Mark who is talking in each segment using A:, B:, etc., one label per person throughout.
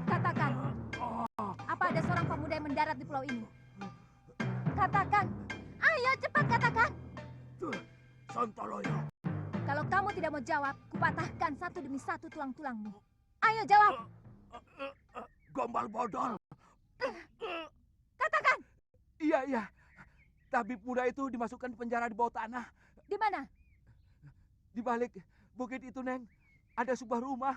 A: Katakan, apa ada seorang pemuda yang mendarat di pulau ini? Katakan, ayo cepat katakan.
B: Sontoloyo.
A: Kalau kamu tidak mau jawab, kupatahkan satu demi satu tulang-tulangmu. Ayo jawab.
B: Gombal bodol.
A: Katakan.
B: Iya. Tabib muda itu dimasukkan di penjara di bawah tanah.
A: Di mana?
B: Di balik bukit itu, Neng. Ada sebuah rumah.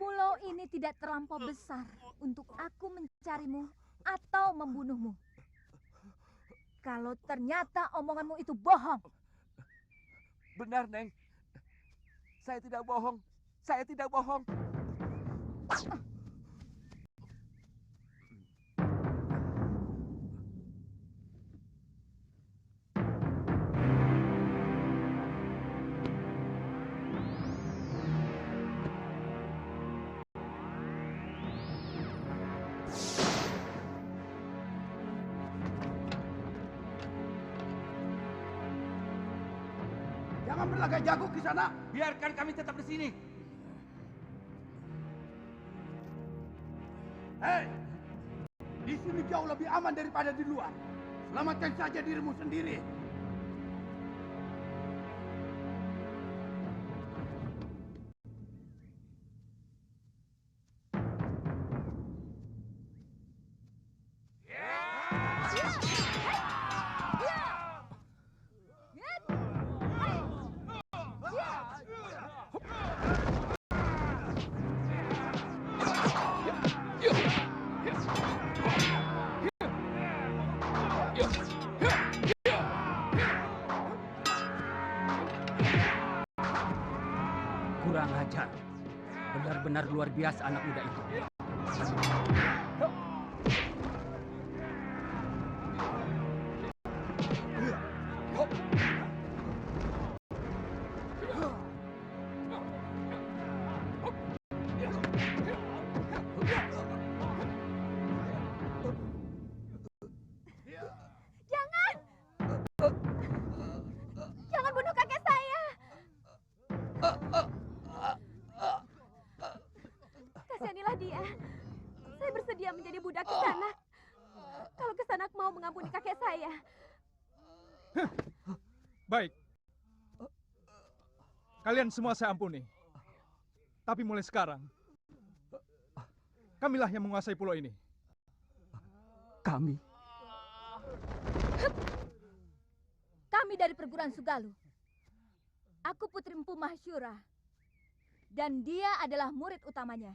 A: Pulau ini tidak terlampau besar untuk aku mencarimu atau membunuhmu. Kalau ternyata omonganmu itu bohong.
B: Benar, Neng. Saya tidak bohong. Saya tidak bohong.
C: Jangan berlagak jago di sana.
B: Biarkan kami tetap di sini.
C: Hei, di sini jauh lebih aman daripada di luar. Selamatkan saja dirimu sendiri.
D: Kurang ajar. Benar-benar luar biasa anak muda itu.
A: Jangan bunuh kakek saya. Kasihanilah dia. Saya bersedia menjadi budak Kisanak. Kalau Kisanak mau mengampuni kakek saya.
E: Baik. Kalian semua saya ampuni. Tapi mulai sekarang, kamilah yang menguasai pulau ini.
D: Kami?
A: Kami dari perguruan Sugalu. Aku Putri Empu Mahsyura. Dan dia adalah murid utamanya.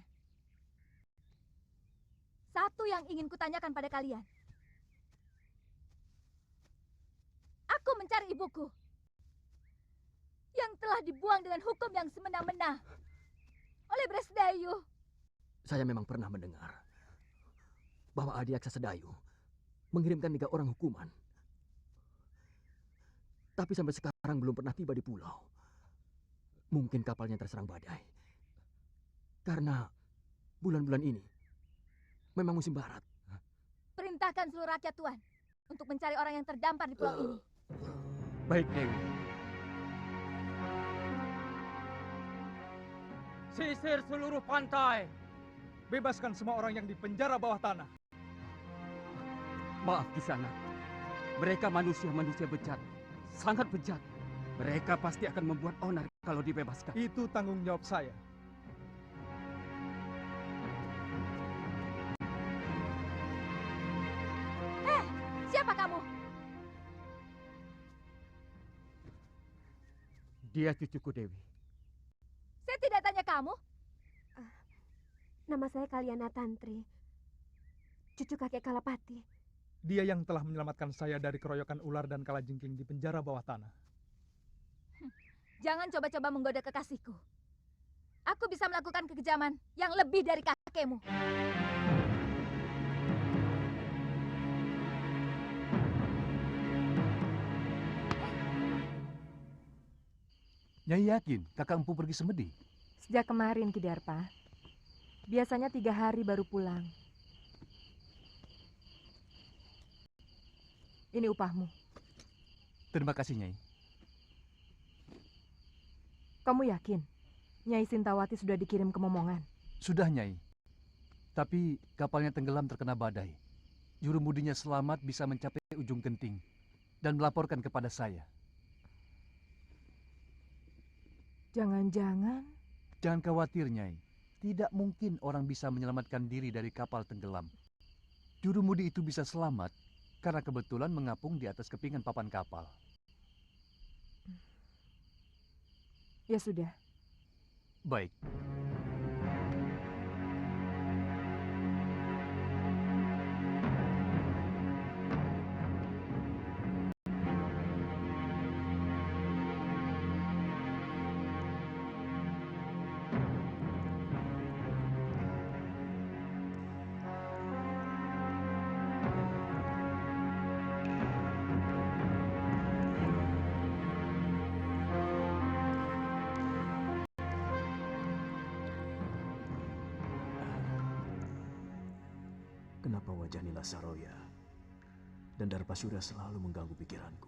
A: Satu yang ingin kutanyakan pada kalian. Aku mencari ibuku. Yang telah dibuang dengan hukum yang semena-mena. Oleh Bresdayu.
D: Saya memang pernah mendengar bahwa Adiaksa Sedayu mengirimkan 3 orang hukuman. Tapi sampai sekarang belum pernah tiba di pulau. Mungkin kapalnya terserang badai. Karena bulan-bulan ini memang musim barat.
A: Perintahkan seluruh rakyat Tuan untuk mencari orang yang terdampar di pulau ini.
D: Baik, Dewi.
E: Sisir seluruh pantai. Bebaskan semua orang yang dipenjara bawah tanah.
D: Maaf Kisanak. Mereka manusia-manusia bejat. Sangat bejat. Mereka pasti akan membuat onar kalau dibebaskan.
E: Itu tanggung jawab saya.
A: Siapa kamu?
D: Dia cucuku Dewi.
A: Saya tidak tanya kamu.
F: Nama saya Kalyana Tantri, cucu kakek Kalapati.
E: Dia yang telah menyelamatkan saya dari keroyokan ular dan kalajengking di penjara bawah tanah.
A: Jangan coba-coba menggoda kekasihku. Aku bisa melakukan kekejaman yang lebih dari kakekmu.
B: Nyai yakin kakak empu pergi semedi?
G: Sejak kemarin, Kidarpa. Biasanya 3 hari baru pulang. Ini upahmu.
B: Terima kasih, Nyai.
G: Kamu yakin Nyai Sintawati sudah dikirim ke Momongan?
H: Sudah, Nyai. Tapi kapalnya tenggelam terkena badai. Jurumudinya selamat bisa mencapai ujung genting dan melaporkan kepada saya.
G: Jangan-jangan
H: Jangan khawatir, Nyai. Tidak mungkin orang bisa menyelamatkan diri dari kapal tenggelam. Jurumudi itu bisa selamat karena kebetulan mengapung di atas kepingan papan kapal.
G: ya sudah.
H: Baik.
D: Kenapa wajah Nila Saroya dan Darpasura selalu mengganggu pikiranku?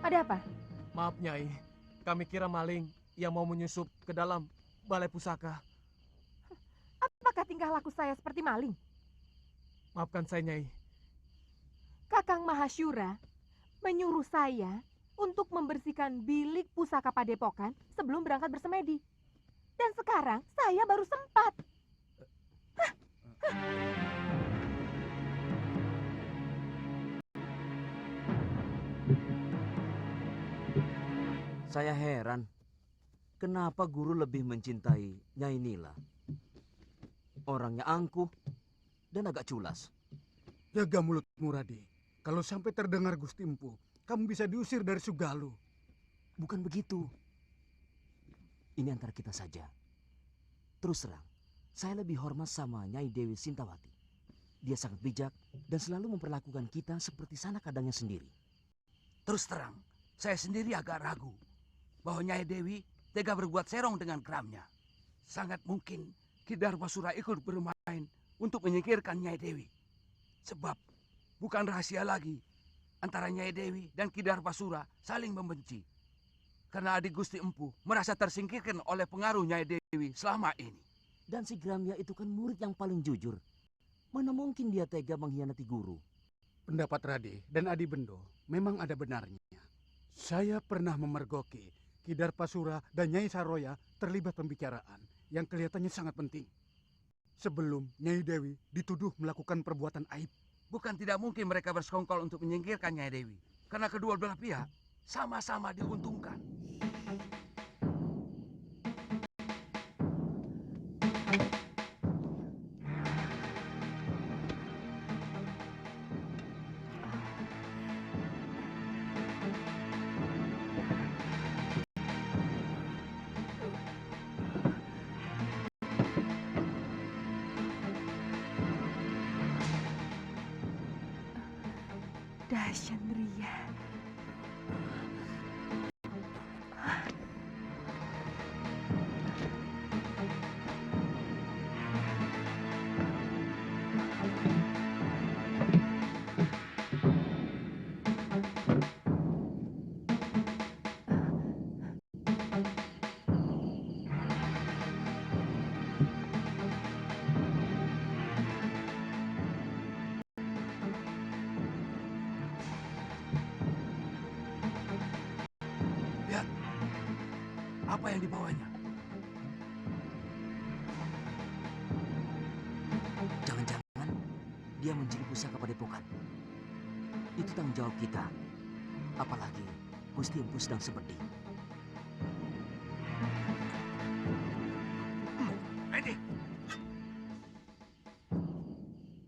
G: Ada apa?
I: Maaf, Nyai. Kami kira maling yang mau menyusup ke dalam balai pusaka.
G: Apakah tingkah laku saya seperti maling?
I: Maafkan saya, Nyai.
G: Kakang Mahasyura menyuruh saya untuk membersihkan bilik pusaka Padepokan sebelum berangkat bersemedi. Dan sekarang saya baru sempat.
J: Saya heran, kenapa guru lebih mencintai Nyai Nila? Orangnya angkuh dan agak culas.
C: Jaga mulutmu, Radi. Kalau sampai terdengar Gusti Empu, kamu bisa diusir dari Sugalu.
J: Bukan begitu. Ini antara kita saja. Terus terang, saya lebih hormat sama Nyai Dewi Sintawati. Dia sangat bijak dan selalu memperlakukan kita seperti sanak kadangnya sendiri.
K: Terus terang, saya sendiri agak ragu bahwa Nyai Dewi tega berbuat serong dengan kramnya. Sangat mungkin Ki Darpasura ikut bermain untuk menyingkirkan Nyai Dewi. Sebab bukan rahasia lagi antara Nyai Dewi dan Ki Darpasura saling membenci. Karena adik Gusti Empu merasa tersingkirkan oleh pengaruh Nyai Dewi selama ini.
J: Dan si Gramya itu kan murid yang paling jujur. Mana mungkin dia tega mengkhianati guru?
C: Pendapat Radi dan Adi Bendo memang ada benarnya. Saya pernah memergoki Ki Darpasura dan Nyai Saroya terlibat pembicaraan yang kelihatannya sangat penting. Sebelum Nyai Dewi dituduh melakukan perbuatan aib.
K: Bukan tidak mungkin mereka bersekongkol untuk menyingkirkan Nyai Dewi. Karena kedua belah pihak sama-sama diuntungkan.
G: Dasyandriya.
K: Apa yang dibawanya?
J: Jangan-jangan dia mencuri pusaka padepokan. Itu tanggung jawab kita. Apalagi Gusti Empu sedang seperti.
K: Ini.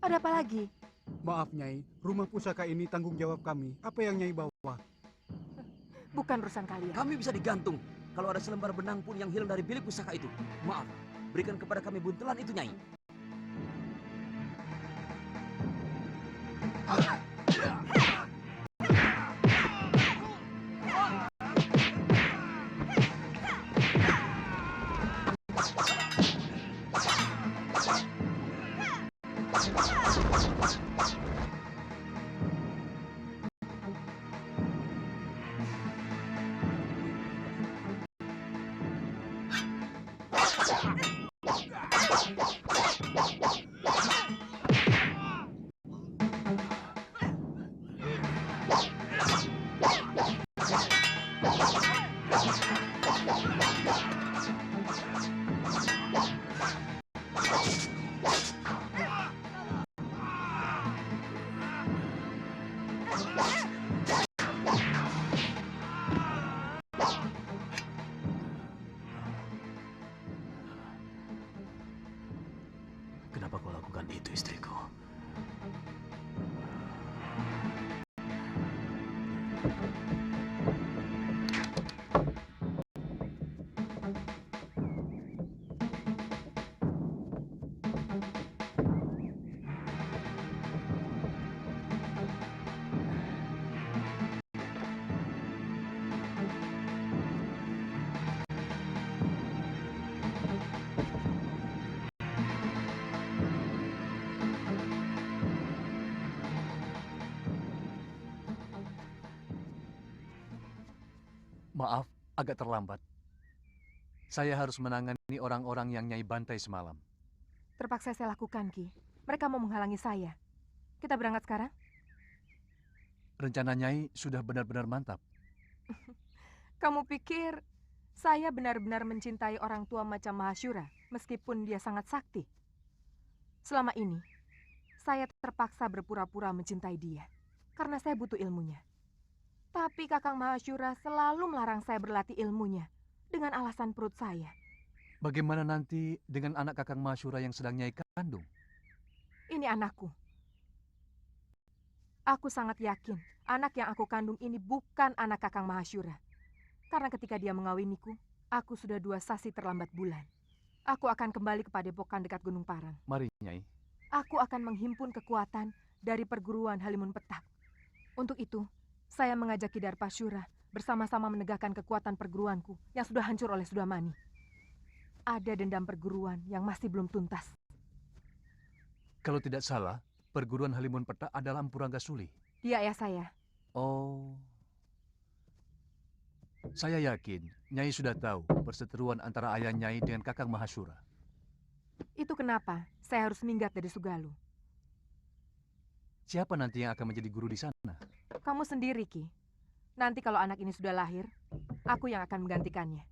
G: Ada apa lagi?
C: Maaf Nyai, rumah pusaka ini tanggung jawab kami. Apa yang Nyai bawa?
G: Bukan urusan kalian.
J: Kami bisa digantung kalau ada selembar benang pun yang hilang dari bilik pusaka itu. Maaf, berikan kepada kami buntelan itu, Nyai. Kenapa kau lakukan itu, istriku?
H: Maaf, agak terlambat. Saya harus menangani orang-orang yang Nyai bantai semalam.
G: Terpaksa saya lakukan, Ki. Mereka mau menghalangi saya. Kita berangkat sekarang?
H: Rencana Nyai sudah benar-benar mantap.
G: Kamu pikir saya benar-benar mencintai orang tua macam Mahasyura, meskipun dia sangat sakti? Selama ini, saya terpaksa berpura-pura mencintai dia, karena saya butuh ilmunya. Tapi Kakang Mahasyura selalu melarang saya berlatih ilmunya, dengan alasan perut saya.
H: Bagaimana nanti dengan anak Kakang Mahasyura yang sedang Nyai kandung?
G: Ini anakku. Aku sangat yakin anak yang aku kandung ini bukan anak Kakang Mahasyura. Karena ketika dia mengawiniku, aku sudah 2 sasi terlambat bulan. Aku akan kembali ke Padepokan dekat Gunung Parang.
H: Mari, Nyai.
G: Aku akan menghimpun kekuatan dari perguruan Halimun Petak. Untuk itu, saya mengajak Ki Darpasyura bersama-sama menegakkan kekuatan perguruanku yang sudah hancur oleh Sudamani. Ada dendam perguruan yang masih belum tuntas.
H: Kalau tidak salah, perguruan Halimun Petak adalah Empu Ranggasuli.
G: Dia ayah saya.
H: Oh. Saya yakin Nyai sudah tahu perseteruan antara ayah Nyai dengan Kakang Mahasyura.
G: Itu kenapa saya harus minggat dari Sugalu.
H: Siapa nanti yang akan menjadi guru di sana?
G: Kamu sendiri, Ki. Nanti kalau anak ini sudah lahir, aku yang akan menggantikannya.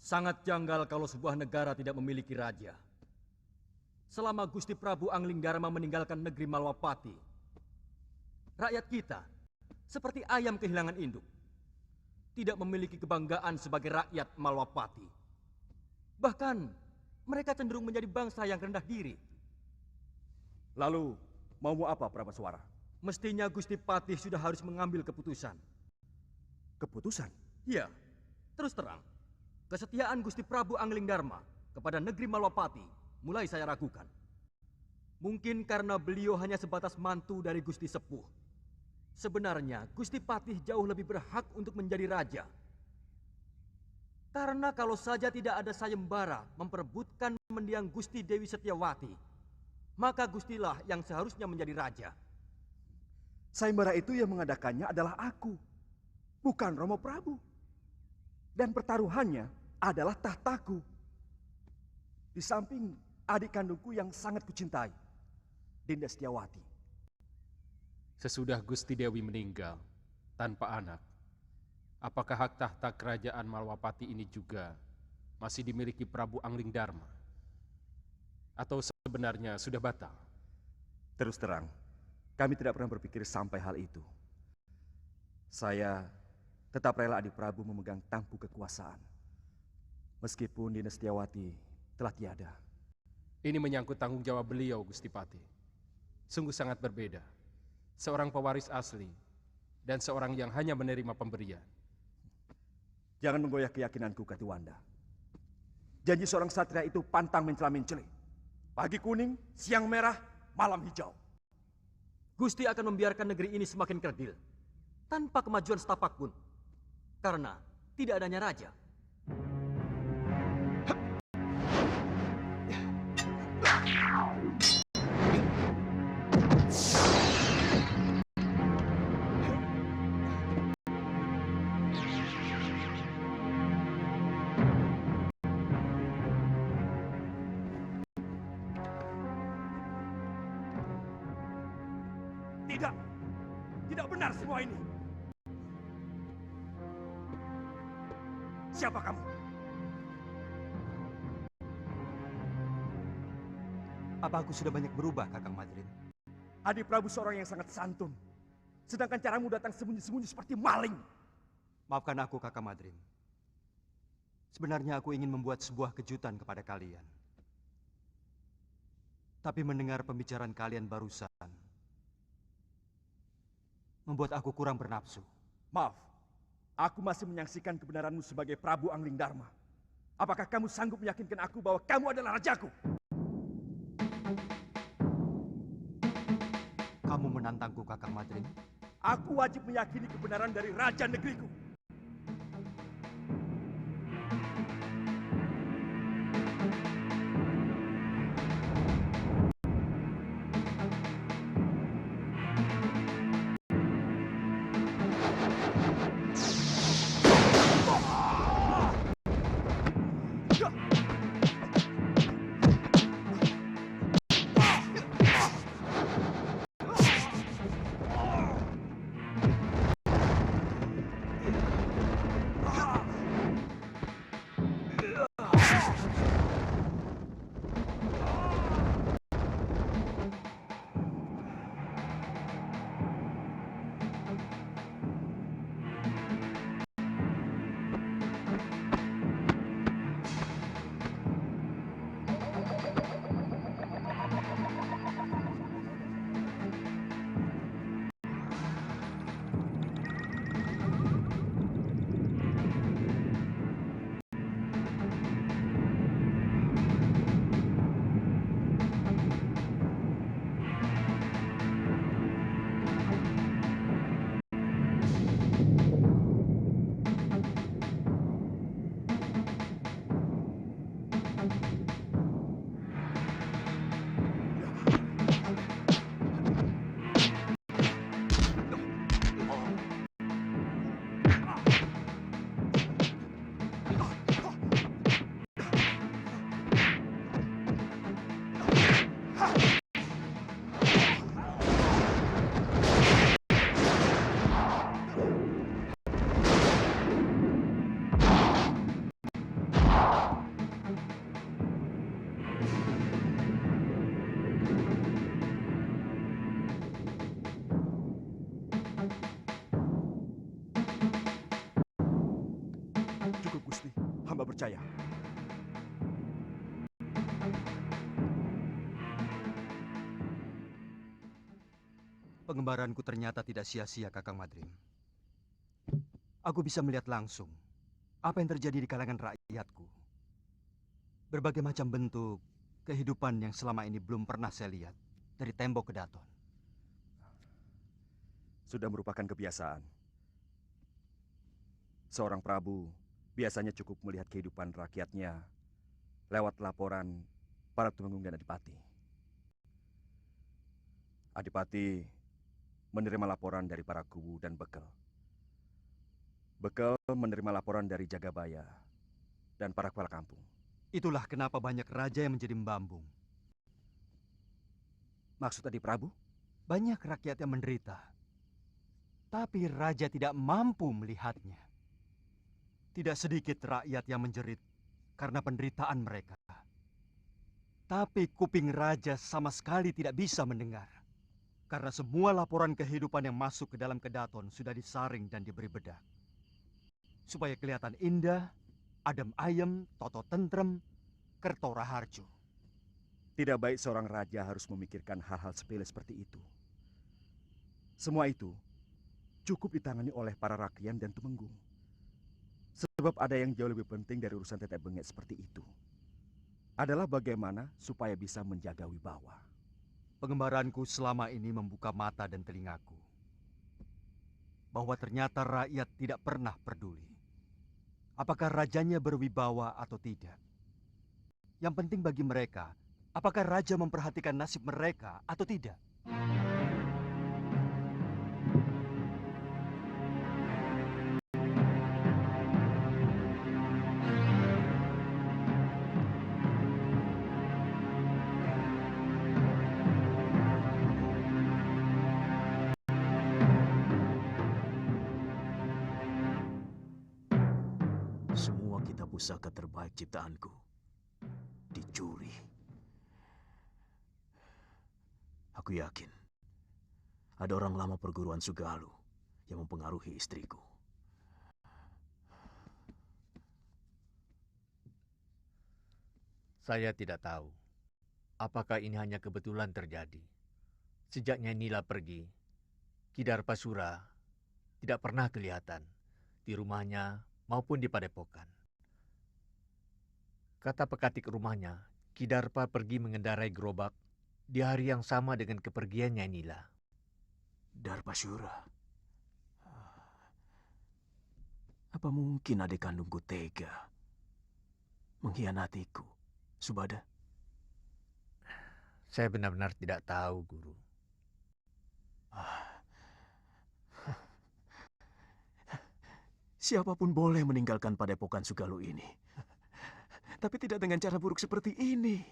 L: Sangat janggal kalau sebuah negara tidak memiliki raja. Selama Gusti Prabu Anglingdarma meninggalkan negeri Malwapati, rakyat kita seperti ayam kehilangan induk. Tidak memiliki kebanggaan sebagai rakyat Malwapati. Bahkan mereka cenderung menjadi bangsa yang rendah diri.
M: Lalu, mau apa Prabaswara?
L: Mestinya Gusti Patih sudah harus mengambil keputusan.
M: Keputusan?
L: Ya, terus terang. Kesetiaan Gusti Prabu Anglingdarma kepada negeri Malwapati mulai saya ragukan. Mungkin karena beliau hanya sebatas mantu dari Gusti Sepuh. Sebenarnya Gusti Patih jauh lebih berhak untuk menjadi raja. Karena kalau saja tidak ada sayembara memperebutkan mendiang Gusti Dewi Setiawati, maka Gustilah yang seharusnya menjadi raja.
M: Sayembara itu yang mengadakannya adalah aku, bukan Romo Prabu. Dan pertaruhannya adalah tahtaku. Di samping adik kandungku yang sangat kucintai, Dinda Setiawati.
N: Sesudah Gusti Dewi meninggal tanpa anak, apakah hak tahta kerajaan Malwapati ini juga masih dimiliki Prabu Anglingdarma? Atau sebenarnya sudah batal?
M: Terus terang, kami tidak pernah berpikir sampai hal itu. Saya tetap rela adik Prabu memegang tampuk kekuasaan. Meskipun Dinda Setiawati telah tiada.
N: Ini menyangkut tanggung jawab beliau, Gusti Pati. Sungguh sangat berbeda. Seorang pewaris asli dan seorang yang hanya menerima pemberian.
M: Jangan menggoyah keyakinanku, Katiwanda. Janji seorang satria itu pantang mencela-mencela. Pagi kuning, siang merah, malam hijau.
L: Gusti akan membiarkan negeri ini semakin kerdil tanpa kemajuan setapak pun. Karena tidak adanya raja.
M: Tidak, tidak benar semua ini. Siapa kamu?
D: Apa aku sudah banyak berubah, Kakang Madrin?
M: Adik Prabu seorang yang sangat santun. Sedangkan caramu datang sembunyi-sembunyi seperti maling.
D: Maafkan aku, Kakang Madrin. Sebenarnya aku ingin membuat sebuah kejutan kepada kalian. Tapi mendengar pembicaraan kalian barusan, membuat aku kurang bernafsu.
M: Maaf, aku masih menyaksikan kebenaranmu sebagai Prabu Anglingdarma. Apakah kamu sanggup meyakinkan aku bahwa kamu adalah rajaku?
D: Kamu menantangku, Kakang Madrin?
M: Aku wajib meyakini kebenaran dari raja negeriku. Percaya.
D: Pengembaranku ternyata tidak sia-sia, Kakang Madrin. Aku bisa melihat langsung apa yang terjadi di kalangan rakyatku. Berbagai macam bentuk kehidupan yang selama ini belum pernah saya lihat dari tembok ke daton.
M: Sudah merupakan kebiasaan. Seorang Prabu biasanya cukup melihat kehidupan rakyatnya lewat laporan para tumenggung dan adipati. Adipati menerima laporan dari para kubu dan bekel. Bekel menerima laporan dari Jagabaya dan para kepala kampung.
D: Itulah kenapa banyak raja yang menjadi membambung.
M: Maksud Adi Prabu?
D: Banyak rakyat yang menderita. Tapi raja tidak mampu melihatnya. Tidak sedikit rakyat yang menjerit karena penderitaan mereka. Tapi kuping raja sama sekali tidak bisa mendengar. Karena semua laporan kehidupan yang masuk ke dalam kedaton sudah disaring dan diberi bedak. Supaya kelihatan indah, adem ayem, toto tentrem, kerto raharjo.
M: Tidak baik seorang raja harus memikirkan hal-hal sepele seperti itu. Semua itu cukup ditangani oleh para rakyat dan tumenggung. Sebab ada yang jauh lebih penting dari urusan tetek bengek seperti itu. Adalah bagaimana supaya bisa menjaga wibawa.
D: Pengembaranku selama ini membuka mata dan telingaku. Bahwa ternyata rakyat tidak pernah peduli. Apakah rajanya berwibawa atau tidak. Yang penting bagi mereka, apakah raja memperhatikan nasib mereka atau tidak.
O: Semua kitab pusaka terbaik ciptaanku dicuri. Aku yakin ada orang lama perguruan Sugalu yang mempengaruhi istriku.
P: Saya tidak tahu apakah ini hanya kebetulan terjadi. Sejak Nyai Nila pergi, Kidarpasura tidak pernah kelihatan di rumahnya maupun di padepokan. Kata pekatik rumahnya, Kidarpa pergi mengendarai gerobak di hari yang sama dengan kepergian Nyai Nila.
O: Darpasura. Apa mungkin adik kandungku tega mengkhianatiku, Subada?
P: Saya benar-benar tidak tahu, Guru.
O: Siapapun boleh meninggalkan padepokan Sugalu ini. Tapi tidak dengan cara buruk seperti ini.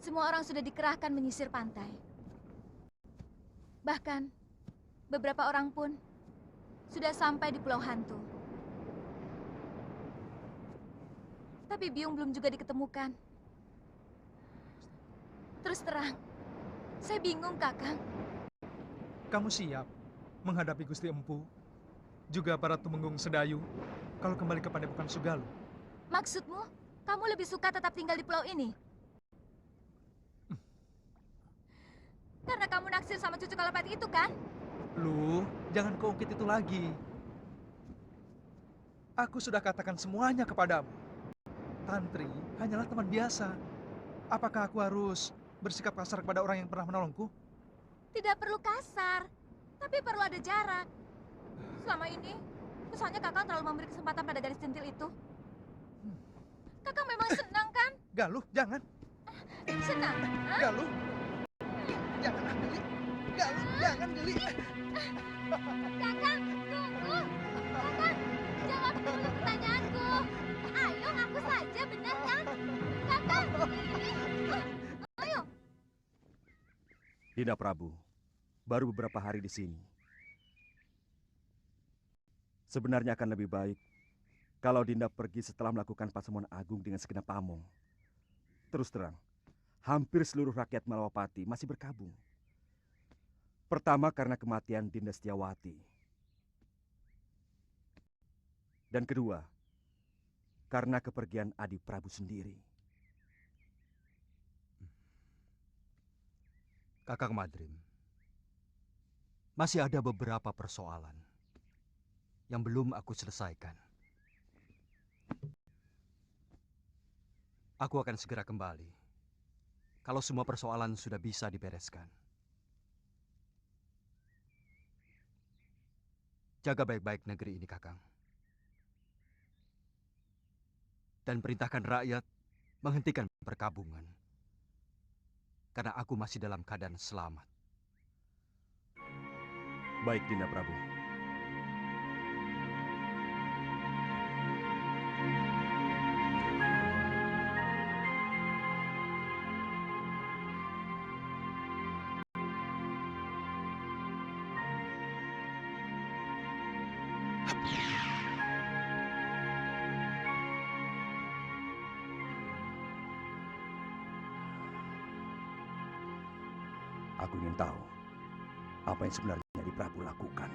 A: Semua orang sudah dikerahkan menyisir pantai. Bahkan, beberapa orang pun sudah sampai di Pulau Hantu. Tapi Biung belum juga diketemukan. Terus terang, saya bingung, Kakang.
E: Kamu siap menghadapi Gusti Empu, juga para tumenggung Sedayu, kalau kembali ke padepokan Sugalu?
A: Maksudmu, kamu lebih suka tetap tinggal di pulau ini? Karena kamu naksir sama cucu Kalapati itu, kan?
E: Lu, jangan keungkit itu lagi. Aku sudah katakan semuanya kepadamu. Tantri hanyalah teman biasa. Apakah aku harus bersikap kasar kepada orang yang pernah menolongku?
A: Tidak perlu kasar, tapi perlu ada jarak. Selama ini, misalnya Kakang terlalu memberi kesempatan pada gadis centil itu. Kakang memang senang, kan?
E: Galuh, jangan.
A: Senang? Hah?
E: Galuh. Jangan, Geli. Galuh, jangan, Geli.
A: Kakang, tunggu. Kakang, jawab dulu pertanyaanku. Ayo, ngaku saja, benar kan? Kakang, ayo.
M: Dinda Prabu, baru beberapa hari di sini. Sebenarnya akan lebih baik kalau Dinda pergi setelah melakukan pasemuan agung dengan segenap pamong. Terus terang, hampir seluruh rakyat Malawapati masih berkabung. Pertama karena kematian Dinda Setiawati. Dan kedua, karena kepergian Adi Prabu sendiri.
D: Kakang Madrim, masih ada beberapa persoalan yang belum aku selesaikan. Aku akan segera kembali kalau semua persoalan sudah bisa dibereskan. Jaga baik-baik negeri ini, Kakang. Dan perintahkan rakyat menghentikan perkabungan. Karena aku masih dalam keadaan selamat.
M: Baik, Dinda Prabu. Aku ingin tahu apa yang sebenarnya Nyai Prabu lakukan.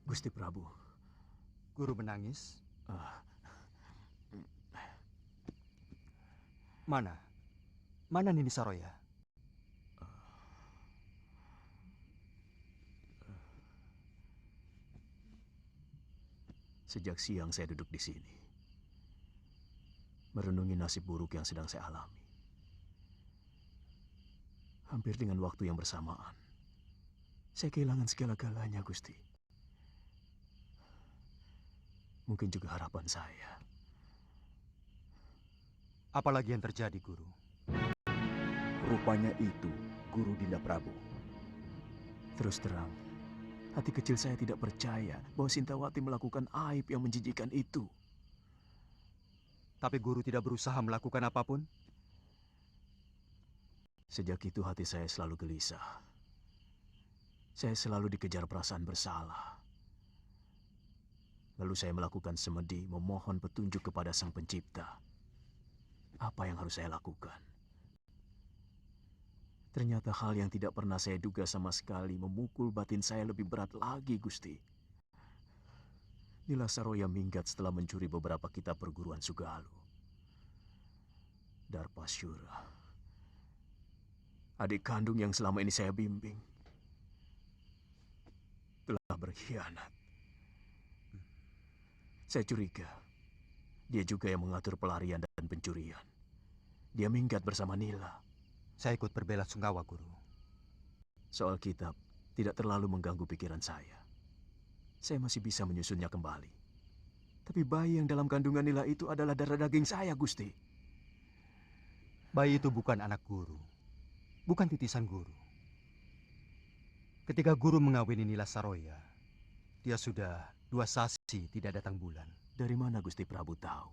O: Gusti Prabu.
D: Guru menangis? Mana? Mana Nini Saroya?
O: Sejak siang saya duduk di sini, merenungi nasib buruk yang sedang saya alami. Hampir dengan waktu yang bersamaan, saya kehilangan segala-galanya, Gusti. Mungkin juga harapan saya.
D: Apalagi yang terjadi, Guru?
M: Rupanya itu Guru Dinda Prabu.
O: Terus terang, hati kecil saya tidak percaya bahwa Sintawati melakukan aib yang menjijikan itu.
D: Tapi Guru tidak berusaha melakukan apapun?
O: Sejak itu hati saya selalu gelisah. Saya selalu dikejar perasaan bersalah. Lalu saya melakukan semedi memohon petunjuk kepada Sang Pencipta. Apa yang harus saya lakukan? Ternyata hal yang tidak pernah saya duga sama sekali memukul batin saya lebih berat lagi, Gusti. Nila Saroya minggat setelah mencuri beberapa kitab perguruan Sugalu. Darpasyura, adik kandung yang selama ini saya bimbing, telah berkhianat. Saya curiga, dia juga yang mengatur pelarian dan pencurian. Dia minggat bersama Nila.
D: Saya ikut berbela sungkawa, Guru.
O: Soal kitab tidak terlalu mengganggu pikiran saya. Saya masih bisa menyusunnya kembali. Tapi bayi yang dalam kandungan Nila itu adalah darah daging saya, Gusti.
D: Bayi itu bukan anak Guru. Bukan titisan Guru. Ketika Guru mengawini Nila Saroya, dia sudah 2 sasi tidak datang bulan.
O: Dari mana Gusti Prabu tahu?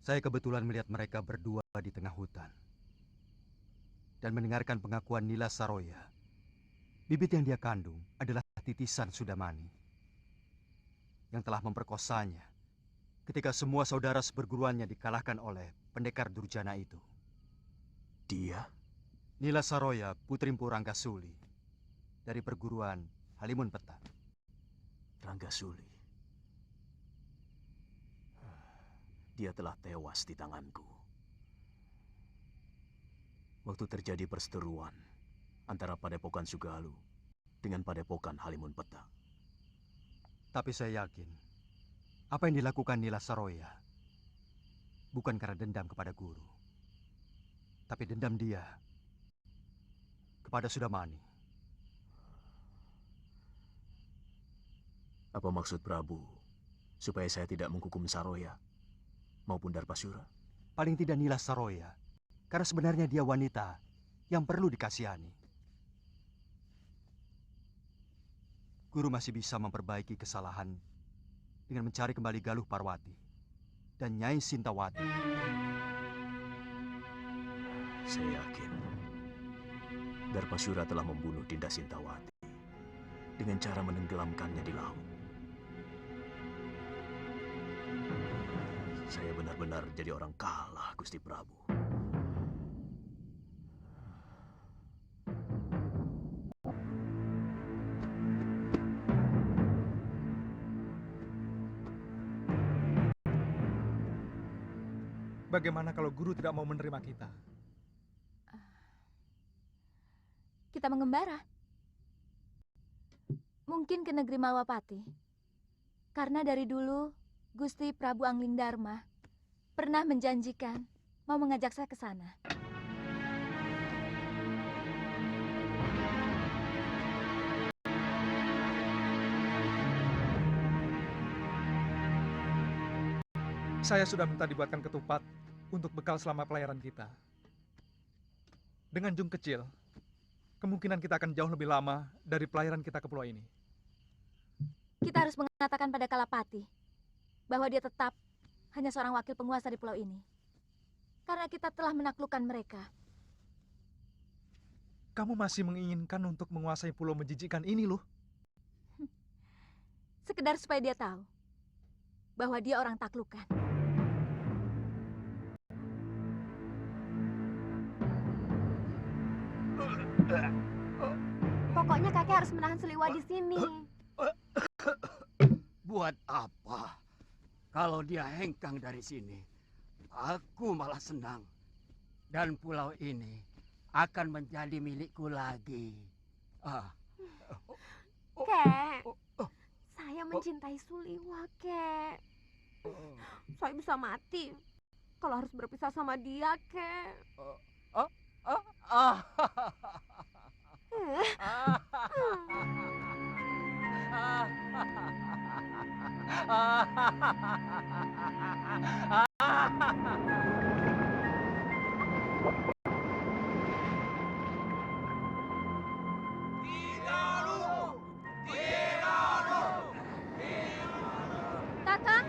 D: Saya kebetulan melihat mereka berdua di tengah hutan. Dan mendengarkan pengakuan Nila Saroya. Bibit yang dia kandung adalah titisan Sudamani. Yang telah memperkosanya ketika semua saudara seperguruannya dikalahkan oleh pendekar durjana itu.
O: Dia?
D: Nila Saroya, putri Mpu Ranggasuli. Dari perguruan Halimun Peta.
O: Ranggasuli. Dia telah tewas di tanganku. Waktu terjadi perseteruan antara Padepokan Sugalu dengan Padepokan Halimun Peta.
D: Tapi saya yakin, apa yang dilakukan Nila Saroya bukan karena dendam kepada Guru. Tapi dendam dia kepada Sudamani.
O: Apa maksud Prabu supaya saya tidak menghukum Saroya maupun Darpasura?
D: Paling tidak Nila Saroya, karena sebenarnya dia wanita yang perlu dikasihani. Guru masih bisa memperbaiki kesalahan dengan mencari kembali Galuh Parwati dan Nyai Sintawati.
O: Saya yakin Darpasura telah membunuh Dinda Sintawati dengan cara menenggelamkannya di laut. Saya benar-benar jadi orang kalah, Gusti Prabu.
E: Bagaimana kalau guru tidak mau menerima kita?
A: Kita mengembara. Mungkin ke negeri Malwapati. Karena dari dulu Gusti Prabu Anglingdarma pernah menjanjikan mau mengajak saya ke sana.
E: Saya sudah minta dibuatkan ketupat untuk bekal selama pelayaran kita. Dengan jung kecil, kemungkinan kita akan jauh lebih lama dari pelayaran kita ke pulau ini.
A: Kita harus mengatakan pada Kalapati bahwa dia tetap hanya seorang wakil penguasa di pulau ini. Karena kita telah menaklukkan mereka.
E: Kamu masih menginginkan untuk menguasai pulau menjijikkan ini, loh.
A: Sekedar supaya dia tahu bahwa dia orang taklukan.
F: Pokoknya kakek harus menahan Seliwa di sini.
K: Buat apa? Kalau dia hengkang dari sini, aku malah senang. Dan pulau ini akan menjadi milikku lagi.
F: Kek, saya mencintai Suliwa, Kek. Saya bisa mati kalau harus berpisah sama dia, Kek.
A: Kakang,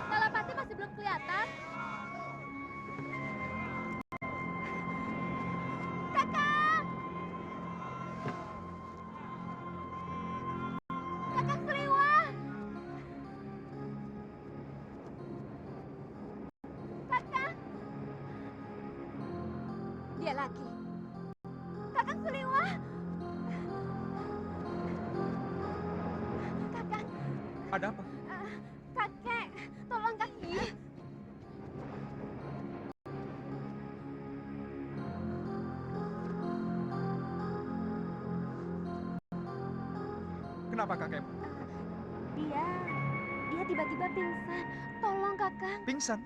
A: Kalapati masih belum kelihatan. Kakang! Kakang Seliwa! Kakang! Dia lagi. Kakang Seliwa! Kakang!
E: Ada apa?
A: Kakek, tolong kakek.
E: Kenapa kakek?
F: Dia tiba-tiba pingsan. Tolong, Kakang.
E: Pingsan?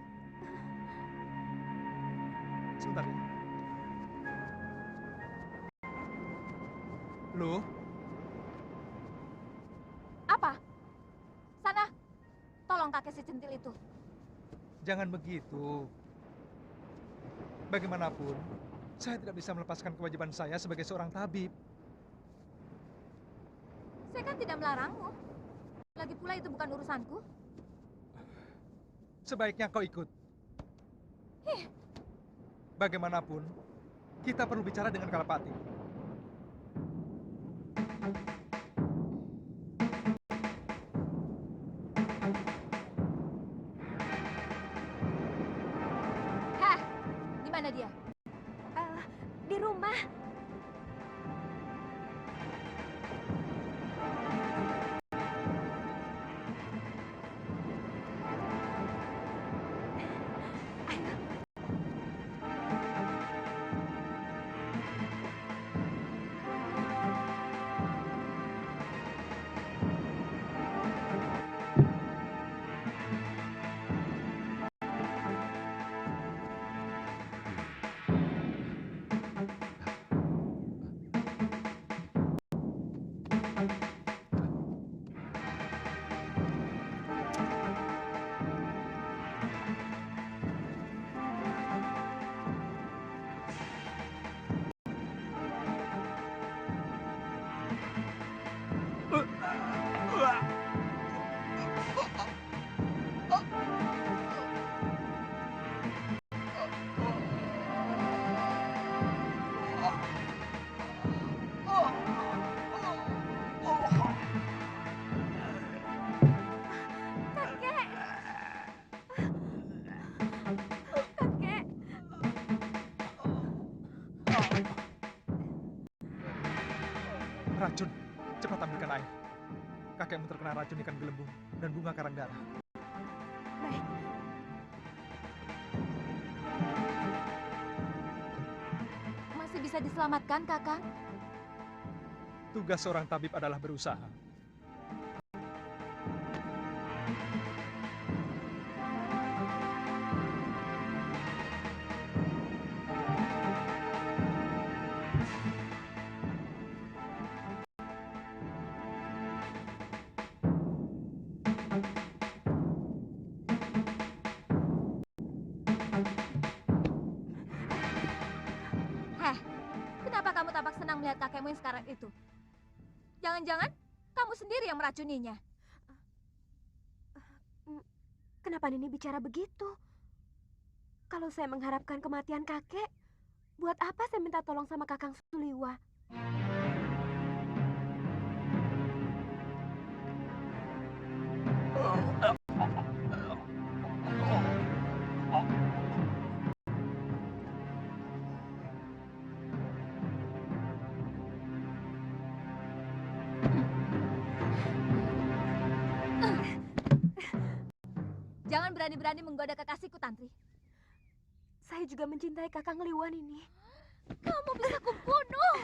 E: Sebentar ya. Loh,
A: Apa? Sana, tolong kakek si centil itu.
E: jangan begitu. Bagaimanapun, saya tidak bisa melepaskan kewajiban saya sebagai seorang tabib.
A: Saya kan tidak melarangmu. Lagi pula itu bukan urusanku.
E: Sebaiknya kau ikut.
A: Hih,
E: Bagaimanapun, kita perlu bicara dengan Kalapati.
A: hah, di mana dia?
F: Di rumah.
E: dengan air. Kakekmu terkena racun ikan gelembung dan bunga karang darah.
F: Baik.
A: Masih bisa diselamatkan, Kakang?
E: Tugas seorang tabib adalah berusaha.
A: Heh, kenapa kamu tampak senang melihat kakekmu yang sekarang itu? Jangan-jangan kamu sendiri yang meracuninya.
F: Kenapa Nini bicara begitu? Kalau saya mengharapkan kematian kakek, buat apa saya minta tolong sama Kakang Suliwa?
A: Jangan berani-berani menggoda kekasihku, Tantri.
F: Saya juga mencintai Kakang Liwan ini.
A: Kamu bisa kubunuh.